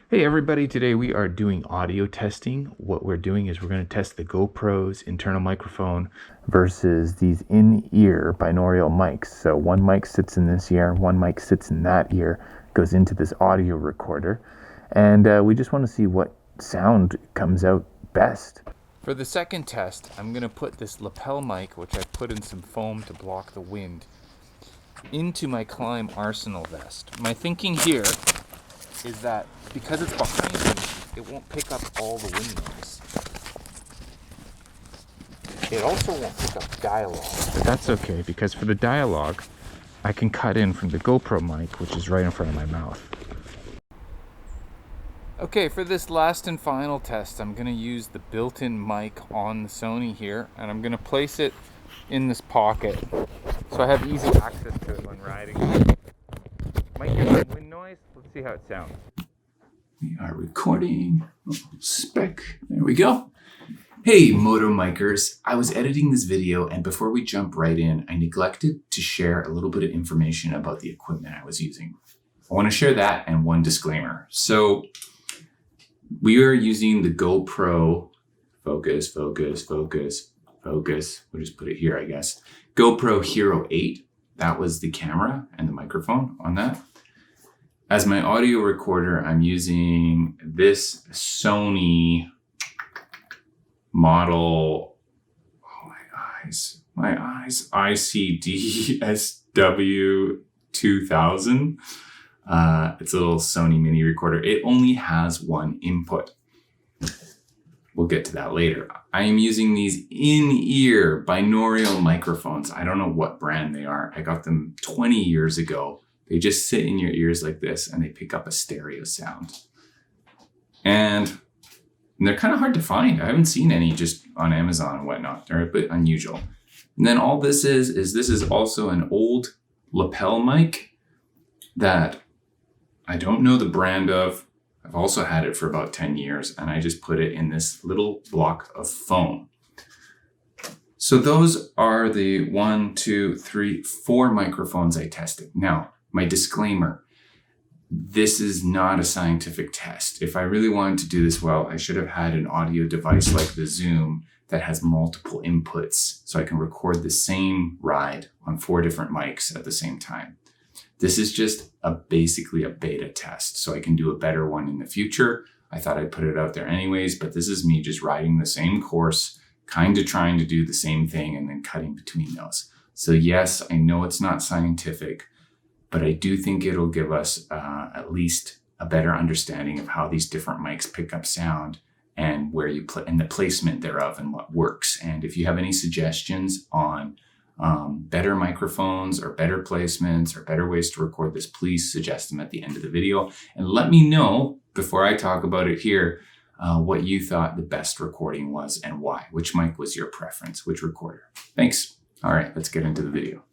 Hey everybody, today we are doing audio testing. What we're doing is we're going to test the GoPro's internal microphone versus these in-ear binaural mics. So one mic sits in this ear, one mic sits in that ear, goes into this audio recorder, and we just want to see what sound comes out best. For the second test, I'm going to put this lapel mic, which I put in some foam to block the wind, into my Climb Arsenal vest. My thinking here is that because it's behind me, it won't pick up all the wind noise. It also won't pick up dialogue. But that's okay, because for the dialogue, I can cut in from the GoPro mic, which is right in front of my mouth. Okay, for this last and final test, I'm going to use the built-in mic on the Sony here, and I'm going to place it in this pocket so I have easy access to it when riding. Might hear some wind noise. Let's see how it sounds. We are recording. Spec. There we go. Hey, Motorbikers. I was editing this video, and before we jump right in, I neglected to share a little bit of information about the equipment I was using. I want to share that and one disclaimer. So we are using the GoPro focus. We'll just put it here, I guess. GoPro Hero 8. That was the camera and the microphone on that. As my audio recorder, I'm using this Sony model, my eyes, ICD SW2000. It's a little Sony mini recorder. It only has one input. We'll get to that later. I am using these in-ear binaural microphones. I don't know what brand they are. I got them 20 years ago. They just sit in your ears like this and they pick up a stereo sound. And they're kind of hard to find. I haven't seen any just on Amazon and whatnot. They're a bit unusual. And then all this is this is also an old lapel mic that I don't know the brand of. I've also had it for about 10 years, and I just put it in this little block of foam. So those are the 1, 2, 3, 4 microphones I tested. Now, my disclaimer, this is not a scientific test. If I really wanted to do this well, I should have had an audio device like the Zoom that has multiple inputs, so I can record the same ride on 4 different mics at the same time. This is just basically a beta test, so I can do a better one in the future. I thought I'd put it out there anyways, but this is me just riding the same course, kind of trying to do the same thing and then cutting between those. So yes, I know it's not scientific, but I do think it'll give us at least a better understanding of how these different mics pick up sound and where you play and the placement thereof and what works. And if you have any suggestions on better microphones or better placements or better ways to record this, please suggest them at the end of the video. And let me know before I talk about it here, what you thought the best recording was and why. Which mic was your preference? Which recorder? Thanks. All right, let's get into the video.